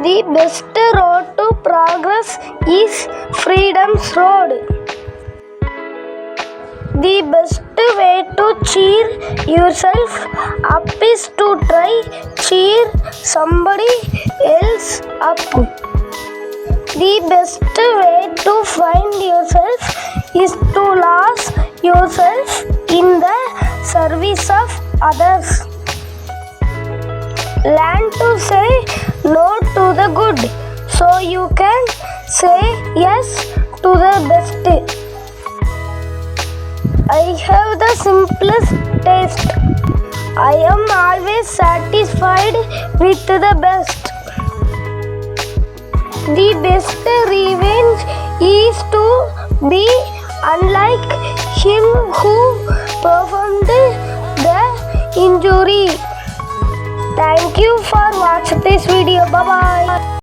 The best road to progress is freedom's road. The best way to cheer yourself up is to try cheer somebody else up. The best way to find yourself is to lose yourself in the service of others. Learn to say no to the good so you can say yes to the best. I have the simplest taste. I am always satisfied with the best. The best revenge is to be unlike him who performed the injury. Thank you for watching this video. Bye bye.